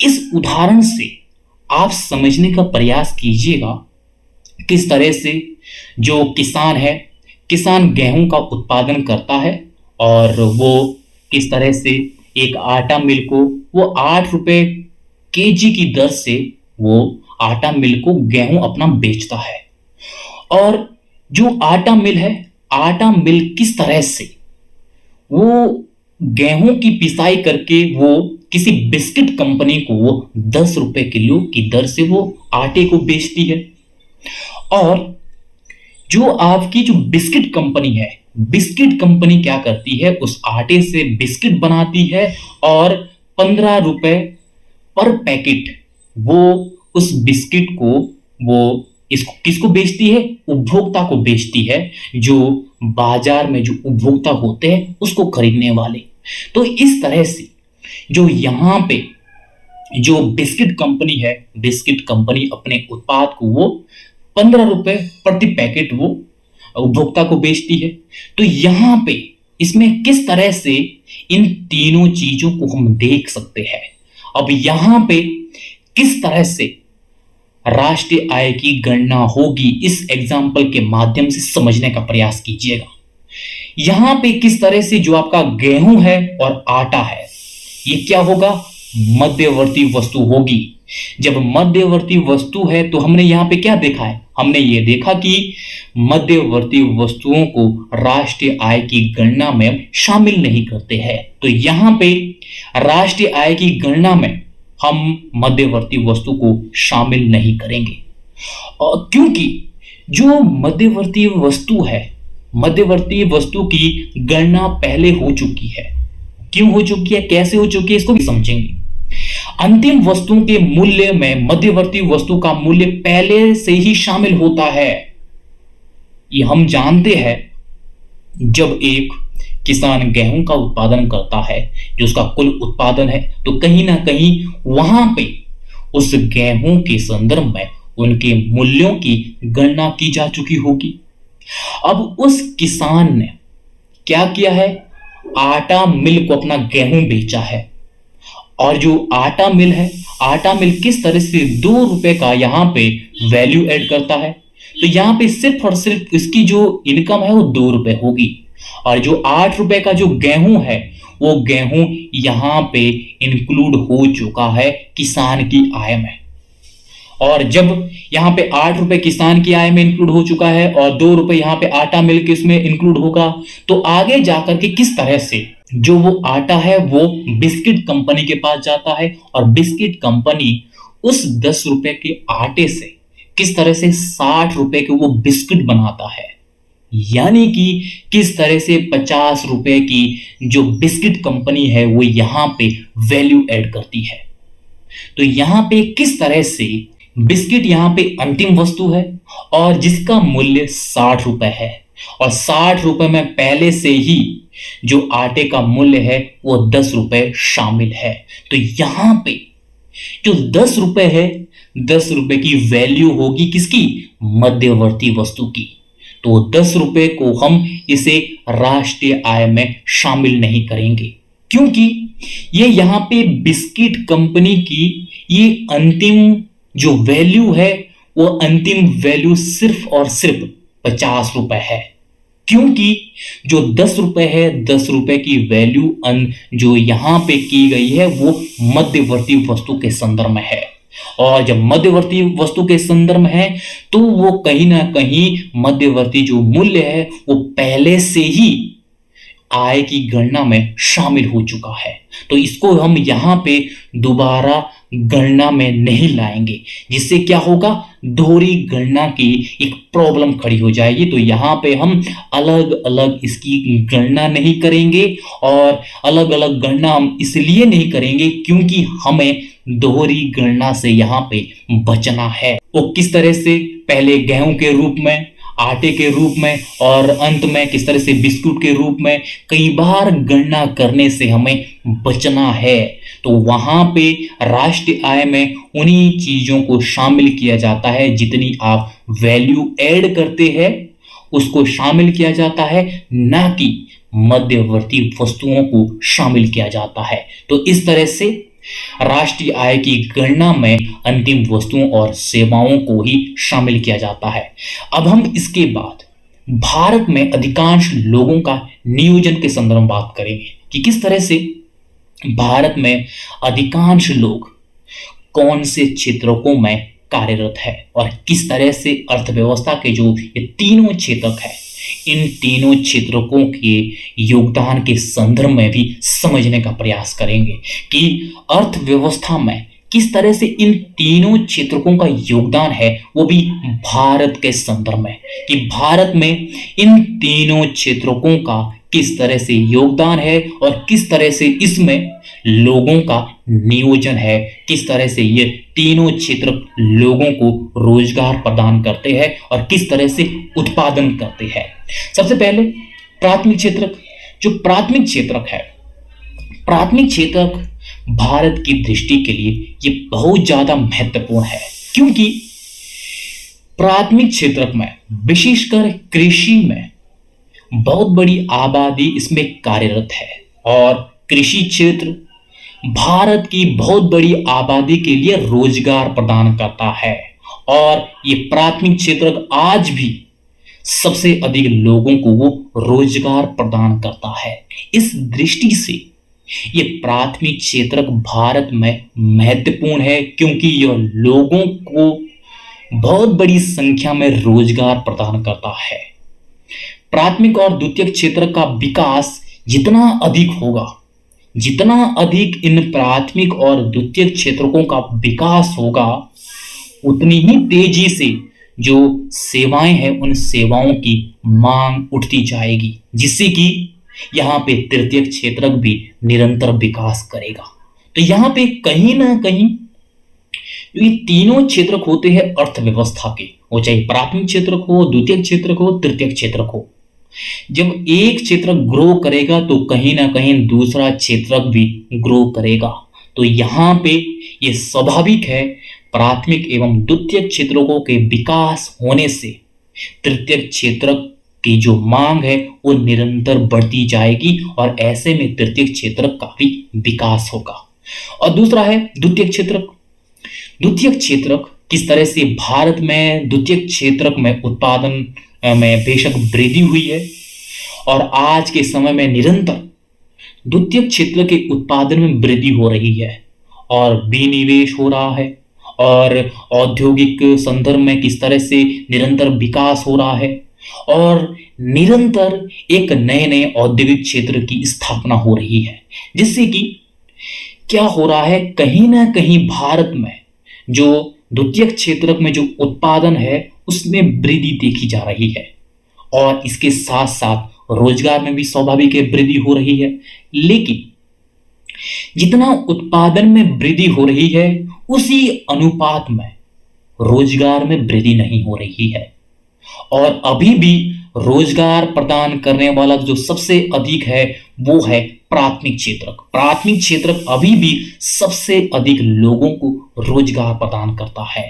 Speaker 1: इस उदाहरण से आप समझने का प्रयास कीजिएगा किस तरह से जो किसान है, किसान गेहूं का उत्पादन करता है और वो किस तरह से एक आटा मिल को वो 8 रुपए केजी की दर से वो आटा मिल को गेहूं अपना बेचता है। और जो आटा मिल है, आटा मिल किस तरह से वो गेहूं की पिसाई करके वो किसी बिस्किट कंपनी को वो 10 रुपए किलो की दर से वो आटे को बेचती है। और जो आपकी जो बिस्किट कंपनी है, बिस्किट कंपनी क्या करती है, उस आटे से बिस्किट बनाती है और 15 रुपए पर पैकेट वो उस बिस्किट को वो इसको किसको बेचती है, उपभोक्ता को बेचती है, जो बाजार में जो उपभोक्ता होते हैं उसको खरीदने वाले। तो इस तरह से जो यहाँ पे जो बिस्किट कंपनी है, बिस्किट कंपनी अपने उत्पाद को वो 15 रुपए प्रति पैकेट वो उपभोक्ता को बेचती है। तो यहाँ पे इसमें किस तरह से इन तीनों चीजों को हम देख सकते हैं। अब यहाँ पे किस तरह से राष्ट्रीय आय की गणना होगी, इस एग्जाम्पल के माध्यम से समझने का प्रयास कीजिएगा। यहां पे किस तरह से जो आपका गेहूं है और आटा है, ये क्या होगा, मध्यवर्ती वस्तु होगी। जब मध्यवर्ती वस्तु है तो हमने यहां पे क्या देखा है, हमने ये देखा कि मध्यवर्ती वस्तुओं को राष्ट्रीय आय की गणना में शामिल नहीं करते हैं। तो यहां पे राष्ट्रीय आय की गणना में हम मध्यवर्ती वस्तु को शामिल नहीं करेंगे, और क्योंकि जो मध्यवर्ती वस्तु है, मध्यवर्ती वस्तु की गणना पहले हो चुकी है। क्यों हो चुकी है, कैसे हो चुकी है, इसको भी समझेंगे। अंतिम वस्तुओं के मूल्य में मध्यवर्ती वस्तु का मूल्य पहले से ही शामिल होता है। ये हम जानते हैं, जब एक किसान गेहूं का उत्पादन करता है, जो उसका कुल उत्पादन है, तो कहीं ना कहीं वहां पे उस गेहूं के संदर्भ में उनके मूल्यों की गणना की जा चुकी होगी। अब उस किसान ने क्या किया है, आटा मिल को अपना गेहूं बेचा है, और जो आटा मिल है, आटा मिल किस तरह से 2 रुपए का यहां पे वैल्यू ऐड करता है। तो यहां पे सिर्फ और सिर्फ इसकी जो इनकम है वो 2 रुपए होगी, और जो 8 रुपए का जो गेहूं है, वो गेहूं यहां पे इंक्लूड हो चुका है किसान की आय में। और जब यहां पे 8 रुपए किसान की आय में इंक्लूड हो चुका है और 2 रुपए यहां पे आटा मिल के इसमें इंक्लूड होगा, तो आगे जाकर के किस तरह से जो वो आटा है वो बिस्किट कंपनी के पास जाता है, और बिस्किट कंपनी उस 10 रुपए के आटे से किस तरह से 60 रुपए के वो बिस्किट बनाता है। यानी कि किस तरह से 50 रुपए की जो बिस्किट कंपनी है वो यहां पे वैल्यू ऐड करती है। तो यहां पे किस तरह से बिस्किट यहां पे अंतिम वस्तु है और जिसका मूल्य 60 रुपए है, और 60 रुपए में पहले से ही जो आटे का मूल्य है वो 10 रुपए शामिल है। तो यहां पे जो 10 रुपए है, 10 रुपए की वैल्यू होगी किसकी, मध्यवर्ती वस्तु की। तो 10 रुपए को हम इसे राष्ट्रीय आय में शामिल नहीं करेंगे, क्योंकि ये यहां पे बिस्किट कंपनी की ये अंतिम जो वैल्यू है, वो अंतिम वैल्यू सिर्फ और सिर्फ 50 रुपए है। क्योंकि जो 10 रुपए है, 10 रुपए की वैल्यू जो यहां पे की गई है वो मध्यवर्ती वस्तु के संदर्भ में है, और जब मध्यवर्ती वस्तु के संदर्भ में है तो वो कहीं ना कहीं मध्यवर्ती जो मूल्य है वो पहले से ही आय की गणना में शामिल हो चुका है। तो इसको हम यहां पे दोबारा गणना में नहीं लाएंगे, जिससे क्या होगा, दोहरी गणना की एक प्रॉब्लम खड़ी हो जाएगी। तो यहाँ पे हम अलग अलग इसकी गणना नहीं करेंगे, और अलग अलग गणना हम इसलिए नहीं करेंगे क्योंकि हमें दोहरी गणना से यहाँ पे बचना है। वो किस तरह से, पहले गेहूं के रूप में, आटे के रूप में, और अंत में किस तरह से बिस्कुट के रूप में कई बार गणना करने से हमें बचना है। तो वहां पे राष्ट्रीय आय में उन्हीं चीजों को शामिल किया जाता है, जितनी आप वैल्यू ऐड करते हैं उसको शामिल किया जाता है, ना कि मध्यवर्ती वस्तुओं को शामिल किया जाता है। तो इस तरह से राष्ट्रीय आय की गणना में अंतिम वस्तुओं और सेवाओं को ही शामिल किया जाता है। अब हम इसके बाद भारत में अधिकांश लोगों का नियोजन के संदर्भ में बात करेंगे कि किस तरह से भारत में अधिकांश लोग कौन से क्षेत्रों में कार्यरत है और किस तरह से अर्थव्यवस्था के जो ये तीनों क्षेत्रक है, इन तीनों क्षेत्रों के योगदान के संदर्भ में भी समझने का प्रयास करेंगे कि अर्थव्यवस्था में किस तरह से इन तीनों क्षेत्रों का योगदान है, वो भी भारत के संदर्भ में, कि भारत में इन तीनों क्षेत्रों का किस तरह से योगदान है और किस तरह से इसमें लोगों का नियोजन है, किस तरह से ये तीनों क्षेत्र लोगों को रोजगार प्रदान करते हैं और किस तरह से उत्पादन करते हैं। सबसे पहले प्राथमिक क्षेत्रक, जो प्राथमिक क्षेत्रक है, प्राथमिक क्षेत्रक भारत की दृष्टि के लिए ये बहुत ज्यादा महत्वपूर्ण है, क्योंकि प्राथमिक क्षेत्रक में विशेषकर कृषि में बहुत बड़ी आबादी इसमें कार्यरत है और कृषि क्षेत्र भारत की बहुत बड़ी आबादी के लिए रोजगार प्रदान करता है और ये प्राथमिक क्षेत्र आज भी सबसे अधिक लोगों को वो रोजगार प्रदान करता है। इस दृष्टि से ये प्राथमिक क्षेत्र भारत में महत्वपूर्ण है, क्योंकि यह लोगों को बहुत बड़ी संख्या में रोजगार प्रदान करता है। प्राथमिक और द्वितीयक क्षेत्र का विकास जितना अधिक होगा, जितना अधिक इन प्राथमिक और द्वितीयक क्षेत्रों का विकास होगा, उतनी ही तेजी से जो सेवाएं हैं उन सेवाओं की मांग उठती जाएगी, जिससे कि यहाँ पे तृतीयक क्षेत्र भी निरंतर विकास करेगा। तो यहाँ पे कहीं ना कहीं ये तीनों क्षेत्र होते हैं अर्थव्यवस्था के, वो चाहे प्राथमिक क्षेत्र हो, द्वितीयक क्षेत्र हो, तृतीयक क्षेत्र हो। जब एक क्षेत्र ग्रो करेगा तो कहीं ना कहीं दूसरा क्षेत्र भी ग्रो करेगा। तो यहाँ पे ये स्वाभाविक है, प्राथमिक एवं द्वितीयक क्षेत्रों के विकास होने से तृतीयक क्षेत्र की जो मांग है वो निरंतर बढ़ती जाएगी और ऐसे में तृतीयक क्षेत्र का भी विकास होगा। और दूसरा है द्वितीयक क्षेत्र। द्वितीयक क्षेत्र किस तरह से भारत में द्वितीयक क्षेत्र में उत्पादन में बेशक वृद्धि हुई है और आज के समय में निरंतर द्वितीयक क्षेत्र के उत्पादन में वृद्धि हो रही है और विनिवेश हो रहा है और औद्योगिक संदर्भ में किस तरह से निरंतर विकास हो रहा है और निरंतर एक नए नए औद्योगिक क्षेत्र की स्थापना हो रही है, जिससे कि क्या हो रहा है, कहीं ना कहीं भारत में जो द्वितीयक क्षेत्र में जो उत्पादन है उसमें वृद्धि देखी जा रही है और इसके साथ साथ रोजगार में भी स्वाभाविक है वृद्धि हो रही है। लेकिन जितना उत्पादन में वृद्धि हो रही है उसी अनुपात में रोजगार में वृद्धि नहीं हो रही है और अभी भी रोजगार प्रदान करने वाला जो सबसे अधिक है वो है प्राथमिक क्षेत्र। प्राथमिक क्षेत्र अभी भी सबसे अधिक लोगों को रोजगार प्रदान करता है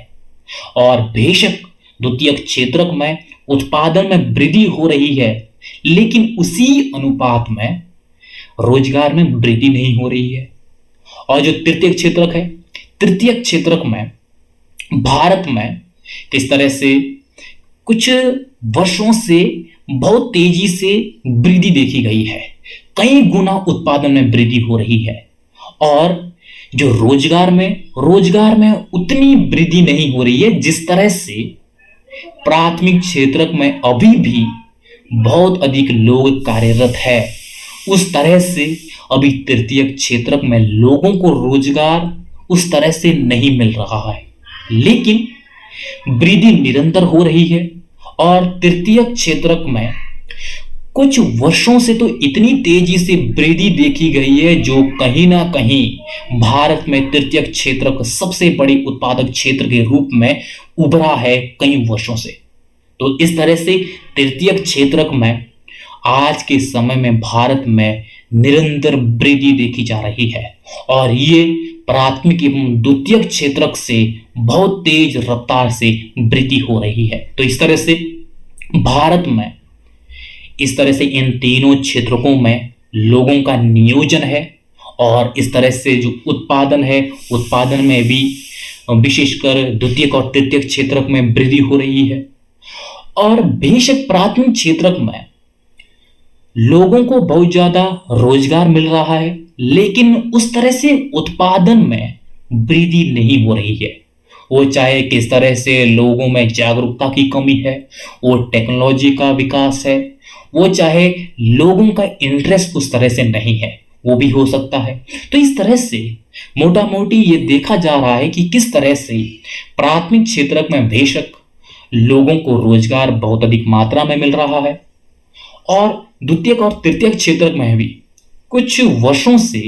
Speaker 1: और बेशक द्वितीयक क्षेत्र में उत्पादन में वृद्धि हो रही है, लेकिन उसी अनुपात में रोजगार में वृद्धि नहीं हो रही है। और जो तृतीयक क्षेत्र है, तृतीयक क्षेत्र में भारत में किस तरह से कुछ वर्षों से बहुत तेजी से वृद्धि देखी गई है, कई गुना उत्पादन में वृद्धि हो रही है और जो रोजगार में उतनी वृद्धि नहीं हो रही है जिस तरह से प्राथमिक क्षेत्र में अभी भी बहुत अधिक लोग कार्यरत है, उस तरह से अभी तृतीयक क्षेत्र में लोगों को रोजगार उस तरह से नहीं मिल रहा है। लेकिन वृद्धि निरंतर हो रही है और तृतीयक क्षेत्र में कुछ वर्षों से तो इतनी तेजी से वृद्धि देखी गई है जो कहीं ना कहीं भारत में तृतीयक क्षेत्र सबसे बड़े उत्पादक क्षेत्र के रूप में उभरा है कई वर्षों से। तो इस तरह से तृतीयक क्षेत्र में आज के समय में भारत में निरंतर वृद्धि देखी जा रही है और ये प्राथमिक एवं द्वितीयक क्षेत्र से बहुत तेज रफ्तार से वृद्धि हो रही है। तो इस तरह से भारत में इस तरह से इन तीनों क्षेत्रों में लोगों का नियोजन है और इस तरह से जो उत्पादन है, उत्पादन में भी विशेषकर द्वितीयक और तृतीयक क्षेत्रक में वृद्धि हो रही है। और बेशक प्राथमिक क्षेत्रक में लोगों को बहुत ज्यादा रोजगार मिल रहा है, लेकिन उस तरह से उत्पादन में वृद्धि नहीं हो रही है। वो चाहे किस तरह से लोगों में जागरूकता की कमी है, वो टेक्नोलॉजी का विकास है, वो चाहे लोगों का इंटरेस्ट उस तरह से नहीं है, वो भी हो सकता है। तो इस तरह से मोटा मोटी ये देखा जा रहा है कि किस तरह से प्राथमिक क्षेत्रक में बेशक लोगों को रोजगार बहुत अधिक मात्रा में मिल रहा है, और द्वितीयक और तृतीयक क्षेत्रक में भी कुछ वर्षों से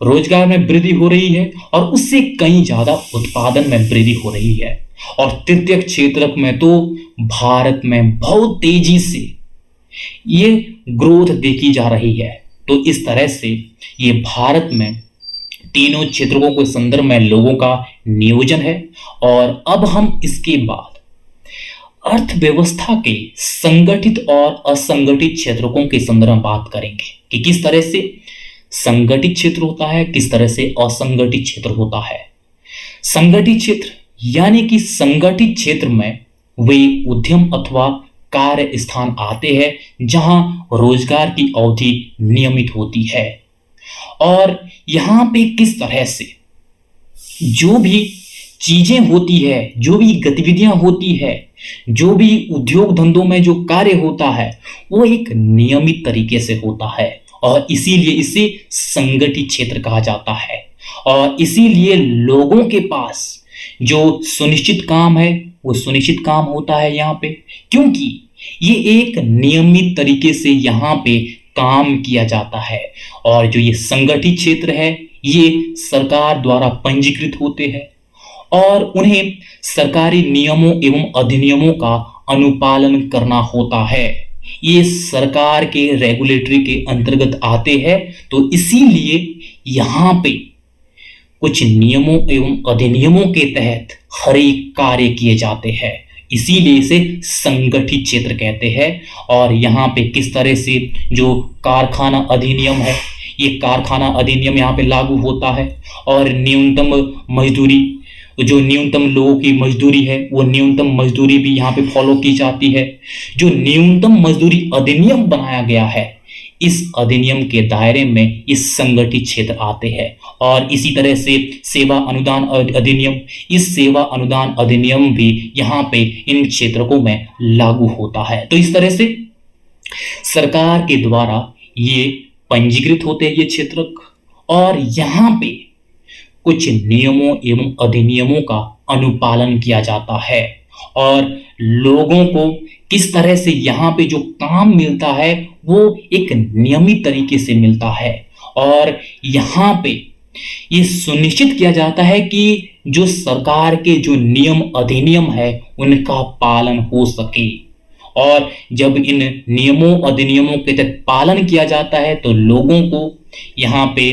Speaker 1: रोजगार में वृद्धि हो रही है, और उससे कहीं ज्यादा उत्पादन में वृद्धि हो रही है। और तृतीयक क्षेत्रक में तो भारत में बहुत तेजी से ये ग्रोथ देखी जा रही है। तो इस तरह से ये भारत में तीनों क्षेत्रों के संदर्भ में लोगों का नियोजन है। और अब हम इसके बाद अर्थव्यवस्था के संगठित और असंगठित क्षेत्रों के संदर्भ में बात करेंगे कि किस तरह से संगठित क्षेत्र होता है, किस तरह से असंगठित क्षेत्र होता है। संगठित क्षेत्र यानी कि संगठित क्षेत्र में वे उद्यम अथवा कार्य स्थान आते हैं जहां रोजगार की अवधि नियमित होती है, और यहां पे किस तरह से जो भी चीजें होती है, जो भी गतिविधियां होती है, जो भी उद्योग धंधों में जो कार्य होता है, वो एक नियमित तरीके से होता है, और इसीलिए इसे संगठित क्षेत्र कहा जाता है। और इसीलिए लोगों के पास जो सुनिश्चित काम है वो सुनिश्चित काम होता है यहाँ पे, क्योंकि ये एक नियमित तरीके से यहाँ पे काम किया जाता है। और जो ये संगठित क्षेत्र है ये सरकार द्वारा पंजीकृत होते हैं, और उन्हें सरकारी नियमों एवं अधिनियमों का अनुपालन करना होता है। ये सरकार के रेगुलेटरी के अंतर्गत आते हैं, तो इसीलिए यहाँ पे कुछ नियमों एवं अधिनियमों के तहत हर एक कार्य किए जाते हैं, इसीलिए इसे संगठित क्षेत्र कहते हैं। और यहाँ पे किस तरह से जो कारखाना अधिनियम है, ये कारखाना अधिनियम यहाँ पे लागू होता है, और न्यूनतम मजदूरी, जो न्यूनतम लोगों की मजदूरी है वो न्यूनतम मजदूरी भी यहाँ पे फॉलो की जाती है। जो न्यूनतम मजदूरी अधिनियम बनाया गया है, इस अधिनियम के दायरे में इस संगठित क्षेत्र आते हैं। और इसी तरह से सेवा अनुदान अधिनियम, इस सेवा अनुदान अधिनियम भी यहाँ पे इन क्षेत्रों में लागू होता है। तो इस तरह से सरकार के द्वारा ये पंजीकृत होते हैं ये क्षेत्रक, और यहाँ पे कुछ नियमों एवं अधिनियमों का अनुपालन किया जाता है, और लोगों को किस तरह से यहाँ पे जो काम मिलता है वो एक नियमित तरीके से मिलता है। और यहाँ पे ये सुनिश्चित किया जाता है कि जो सरकार के जो नियम अधिनियम है उनका पालन हो सके, और जब इन नियमों अधिनियमों के तहत पालन किया जाता है तो लोगों को यहाँ पे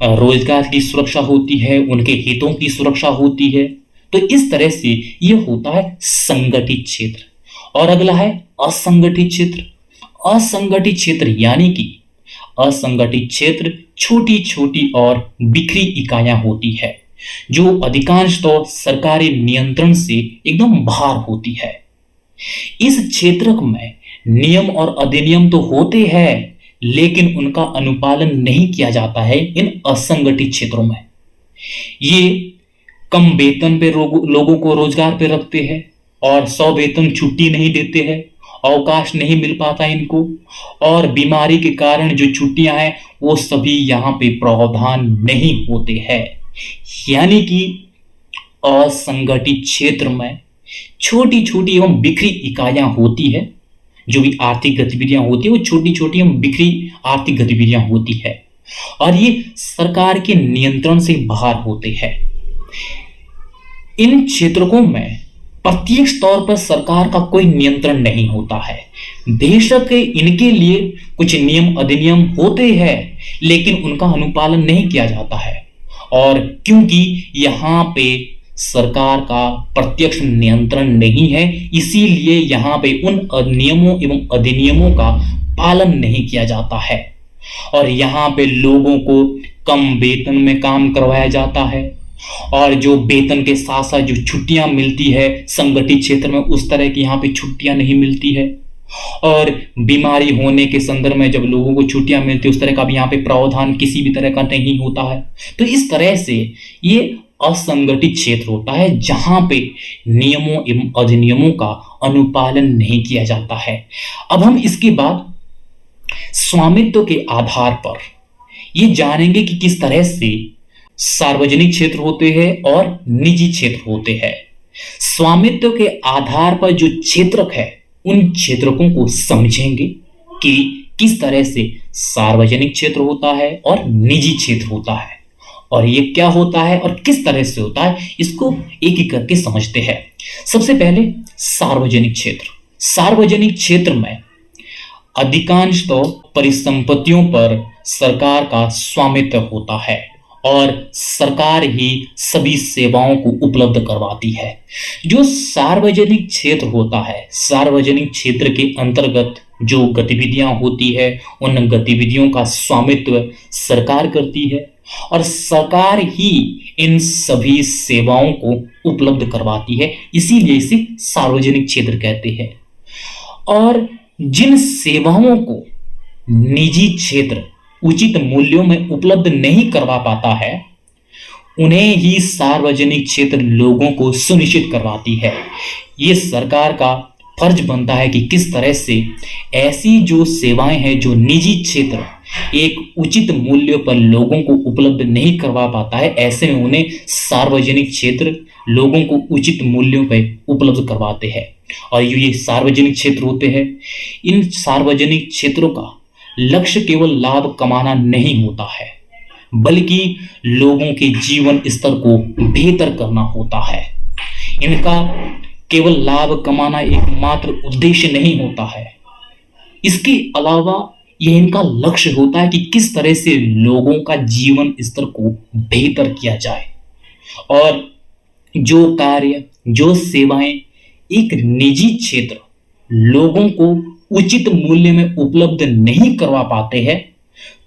Speaker 1: रोजगार की सुरक्षा होती है, उनके हितों की सुरक्षा होती है। तो इस तरह से यह होता है संगठित क्षेत्र। और अगला है असंगठित क्षेत्र। असंगठित क्षेत्र यानी कि असंगठित क्षेत्र छोटी छोटी और बिखरी इकाइयां होती है, जो अधिकांशतः सरकारी नियंत्रण से एकदम बाहर होती है। इस क्षेत्र में नियम और अधिनियम तो होते हैं, लेकिन उनका अनुपालन नहीं किया जाता है इन असंगठित क्षेत्रों में। ये कम वेतन पे लोगों को रोजगार पे रखते हैं, और 100 वेतन छुट्टी नहीं देते हैं, अवकाश नहीं मिल पाता इनको, और बीमारी के कारण जो छुट्टियां हैं वो सभी यहाँ पे प्रावधान नहीं होते हैं। यानी कि असंगठित क्षेत्र में छोटी छोटी एवं बिखरी इकाइयां होती है, जो भी आर्थिक गतिविधियां होती है वो छोटी छोटी एवं बिखरी आर्थिक गतिविधियां होती है, और ये सरकार के नियंत्रण से बाहर होते हैं। इन क्षेत्रों में प्रत्यक्ष तौर पर सरकार का कोई नियंत्रण नहीं होता है। बेशक इनके लिए कुछ नियम अधिनियम होते हैं, लेकिन उनका अनुपालन नहीं किया जाता है, और क्योंकि यहाँ पे सरकार का प्रत्यक्ष नियंत्रण नहीं है, इसीलिए यहाँ पे उन नियमों एवं अधिनियमों का पालन नहीं किया जाता है। और यहाँ पे लोगों को कम वेतन में काम करवाया जाता है, और जो वेतन के साथ साथ जो छुट्टियां मिलती है संगठित क्षेत्र में, उस तरह की यहाँ पे छुट्टियां नहीं मिलती है। और बीमारी होने के संदर्भ में जब लोगों को छुट्टियां मिलती है, उस तरह का भी यहाँ पे प्रावधान किसी भी तरह का नहीं होता है। तो इस तरह से ये असंगठित क्षेत्र होता है जहां पे नियमों एवं अधिनियमों का अनुपालन नहीं किया जाता है। अब हम इसके बाद स्वामित्व के आधार पर ये जानेंगे कि किस तरह से सार्वजनिक क्षेत्र होते हैं और निजी क्षेत्र होते हैं। स्वामित्व के आधार पर जो क्षेत्रक है, उन क्षेत्रकों को समझेंगे कि किस तरह से सार्वजनिक क्षेत्र होता है और निजी क्षेत्र होता है, और ये क्या होता है और किस तरह से होता है, इसको एक एक करके समझते हैं। सबसे पहले सार्वजनिक क्षेत्र। सार्वजनिक क्षेत्र में अधिकांश तो परिसंपत्तियों पर सरकार का स्वामित्व होता है और सरकार ही सभी सेवाओं को उपलब्ध करवाती है। जो सार्वजनिक क्षेत्र होता है, सार्वजनिक क्षेत्र के अंतर्गत जो गतिविधियां होती है, उन गतिविधियों का स्वामित्व सरकार करती है और सरकार ही इन सभी सेवाओं को उपलब्ध करवाती है, इसीलिए इसे सार्वजनिक क्षेत्र कहते हैं। और जिन सेवाओं को निजी क्षेत्र उचित मूल्यों में उपलब्ध नहीं करवा पाता है, उन्हें ही सार्वजनिक क्षेत्र लोगों को सुनिश्चित करवाती है। ये सरकार का फर्ज बनता है कि किस तरह से ऐसी जो सेवाएं हैं जो निजी क्षेत्र एक उचित मूल्य पर लोगों को उपलब्ध नहीं करवा पाता है, ऐसे में उन्हें सार्वजनिक क्षेत्र लोगों को उचित मूल्यों पर उपलब्ध करवाते हैं। और ये सार्वजनिक क्षेत्र होते हैं। इन सार्वजनिक क्षेत्रों का लक्ष्य केवल लाभ कमाना नहीं होता है, बल्कि लोगों के जीवन स्तर को बेहतर करना होता है। इनका केवल लाभ कमाना एकमात्र उद्देश्य नहीं होता है, इसके अलावा यह इनका लक्ष्य होता है कि किस तरह से लोगों का जीवन स्तर को बेहतर किया जाए। और जो कार्य, जो सेवाएं एक निजी क्षेत्र लोगों को उचित मूल्य में उपलब्ध नहीं करवा पाते हैं,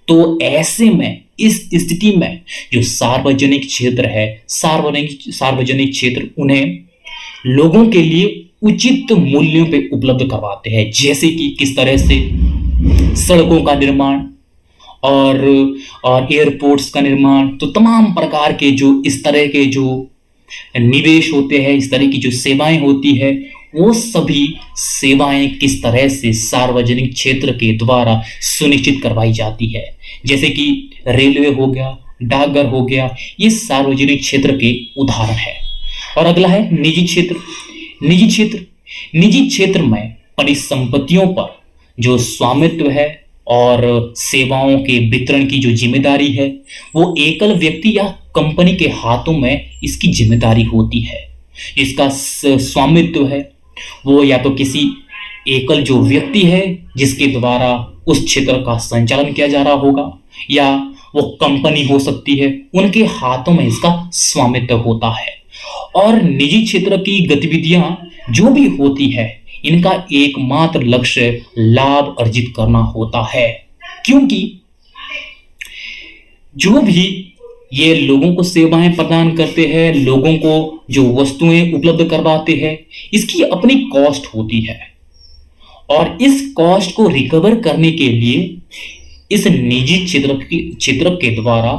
Speaker 1: तो ऐसे में इस स्थिति में जो सार्वजनिक क्षेत्र है, सार्वजनिक क्षेत्र उन्हें लोगों के लिए उचित मूल्यों पे उपलब्ध करवाते हैं। जैसे कि किस तरह से सड़कों का निर्माण और एयरपोर्ट्स का निर्माण, तो तमाम प्रकार के जो इस तरह के जो निवेश होते हैं, इस तरह की जो सेवाएं होती है, वो सभी सेवाएं किस तरह से सार्वजनिक क्षेत्र के द्वारा सुनिश्चित करवाई जाती है। जैसे कि रेलवे हो गया, डाकघर हो गया, ये सार्वजनिक क्षेत्र के उदाहरण है। और अगला है निजी क्षेत्र। निजी क्षेत्र में परिसंपत्तियों पर जो स्वामित्व है और सेवाओं के वितरण की जो जिम्मेदारी है, वो एकल व्यक्ति या कंपनी के हाथों में इसकी जिम्मेदारी होती है। इसका स्वामित्व है वो या तो किसी एकल जो व्यक्ति है जिसके द्वारा उस क्षेत्र का संचालन किया जा रहा होगा, या वो कंपनी हो सकती है, उनके हाथों में इसका स्वामित्व होता है। और निजी क्षेत्र की गतिविधियां जो भी होती है, इनका एकमात्र लक्ष्य लाभ अर्जित करना होता है, क्योंकि जो भी ये लोगों को सेवाएं प्रदान करते हैं, लोगों को जो वस्तुएं उपलब्ध करवाते हैं, इसकी अपनी कॉस्ट होती है। और इस कॉस्ट को रिकवर करने के लिए इस निजी क्षेत्र के द्वारा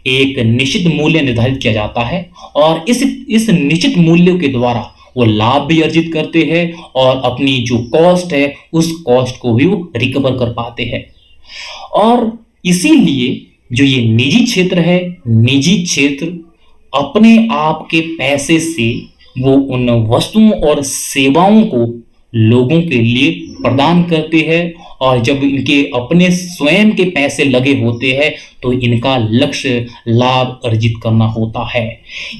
Speaker 1: एक निश्चित मूल्य निर्धारित किया जाता है, और इस निश्चित मूल्य के द्वारा वो लाभ भी अर्जित करते हैं और अपनी जो कॉस्ट है उस कॉस्ट को भी वो रिकवर कर पाते हैं। और इसीलिए जो ये निजी क्षेत्र है, निजी क्षेत्र अपने आप के पैसे से वो उन वस्तुओं और सेवाओं को लोगों के लिए प्रदान करते हैं, और जब इनके अपने स्वयं के पैसे लगे होते हैं तो इनका लक्ष्य लाभ अर्जित करना होता है।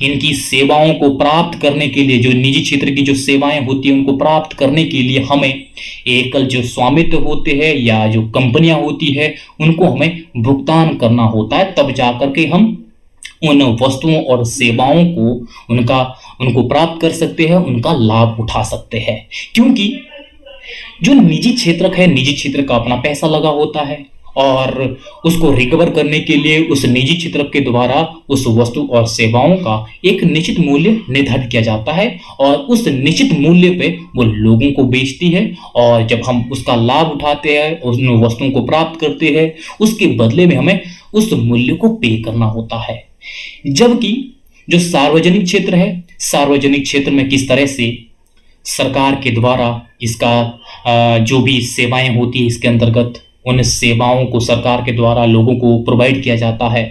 Speaker 1: इनकी सेवाओं को प्राप्त करने के लिए, जो निजी क्षेत्र की जो सेवाएं होती हैं उनको प्राप्त करने के लिए हमें एकल जो स्वामित्व होते हैं या जो कंपनियां होती है उनको हमें भुगतान करना होता है, तब जाकर के हम उन वस्तुओं और सेवाओं को उनको प्राप्त कर सकते हैं, उनका लाभ उठा सकते हैं। क्योंकि जो निजी क्षेत्र है, निजी क्षेत्र का अपना पैसा लगा होता है और उसको रिकवर करने के लिए उस निजी क्षेत्र के द्वारा उस वस्तु और सेवाओं का एक निश्चित मूल्य निर्धारित किया जाता है और उस निश्चित मूल्य पे वो लोगों को बेचती है। और जब हम उसका लाभ उठाते हैं, उन वस्तुओं को प्राप्त करते हैं, उसके बदले में हमें उस मूल्य को पे करना होता है। जबकि जो सार्वजनिक क्षेत्र है, सार्वजनिक क्षेत्र में किस तरह से सरकार के द्वारा इसका जो भी सेवाएं होती है, इसके अंतर्गत उन सेवाओं को सरकार के द्वारा लोगों को प्रोवाइड किया जाता है।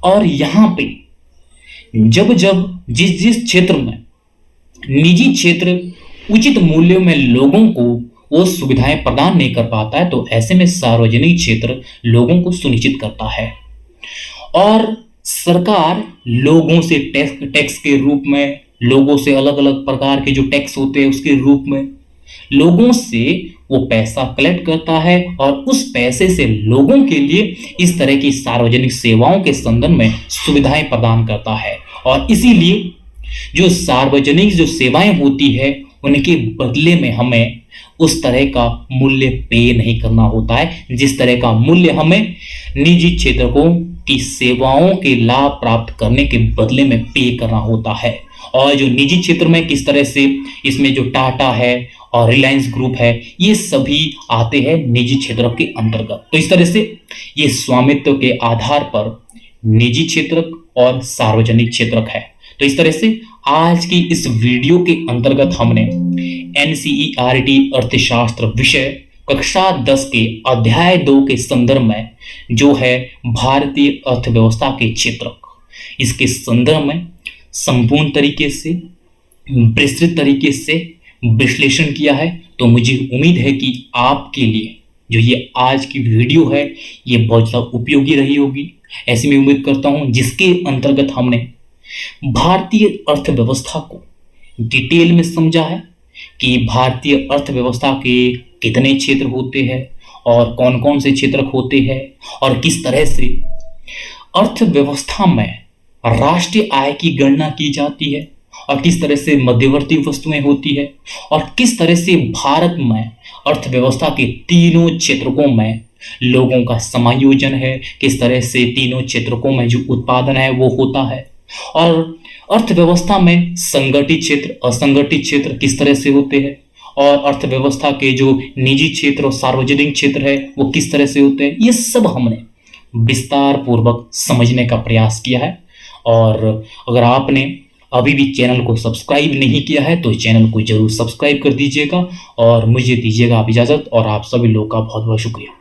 Speaker 1: और यहाँ पे जब जब जिस जिस क्षेत्र में निजी क्षेत्र उचित मूल्यों में लोगों को वो सुविधाएं प्रदान नहीं कर पाता है, तो ऐसे में सार्वजनिक क्षेत्र लोगों को सुनिश्चित करता है। और सरकार लोगों से टैक्स के रूप में, लोगों से अलग अलग प्रकार के जो टैक्स होते हैं उसके रूप में लोगों से वो पैसा कलेक्ट करता है और उस पैसे से लोगों के लिए इस तरह की सार्वजनिक सेवाओं के संदर्भ में सुविधाएं प्रदान करता है। और इसीलिए जो सार्वजनिक जो सेवाएं होती है उनके बदले में हमें उस तरह का मूल्य पे नहीं करना होता है जिस तरह का मूल्य हमें निजी क्षेत्रों की सेवाओं के लाभ प्राप्त करने के बदले में पे करना होता है। और जो निजी क्षेत्र में किस तरह से, इसमें जो टाटा है और रिलायंस ग्रुप है, ये सभी आते हैं निजी क्षेत्र के अंतर्गत। तो इस तरह से ये स्वामित्व के आधार पर निजी क्षेत्र और सार्वजनिक क्षेत्र है। तो इस तरह से आज की इस वीडियो के अंतर्गत हमने एनसीईआरटी अर्थशास्त्र विषय कक्षा 10 के अध्याय 2 के संदर्भ में जो है भारतीय अर्थव्यवस्था के क्षेत्र, इसके संदर्भ में संपूर्ण तरीके से, विस्तृत तरीके से विश्लेषण किया है। तो मुझे उम्मीद है कि आपके लिए जो ये आज की वीडियो है ये बहुत ज़्यादा उपयोगी रही होगी। ऐसी मैं उम्मीद करता हूँ जिसके अंतर्गत हमने भारतीय अर्थव्यवस्था को डिटेल में समझा है कि भारतीय अर्थव्यवस्था के कितने क्षेत्र होते हैं और कौन कौन से क्षेत्र होते हैं और किस तरह से अर्थव्यवस्था में राष्ट्रीय आय की गणना की जाती है और किस तरह से मध्यवर्ती वस्तुएं होती है और किस तरह से भारत में अर्थव्यवस्था के तीनों क्षेत्रों में लोगों का समायोजन है, किस तरह से तीनों क्षेत्रों में जो उत्पादन है वो होता है। और अर्थव्यवस्था में संगठित क्षेत्र, असंगठित क्षेत्र किस तरह से होते हैं और अर्थव्यवस्था के जो निजी क्षेत्र और सार्वजनिक क्षेत्र है वो किस तरह से होते हैं, ये सब हमने विस्तार पूर्वक समझने का प्रयास किया है। और अगर आपने अभी भी चैनल को सब्सक्राइब नहीं किया है तो चैनल को जरूर सब्सक्राइब कर दीजिएगा और मुझे दीजिएगा आप इजाज़त। और आप सभी लोगों का बहुत बहुत शुक्रिया।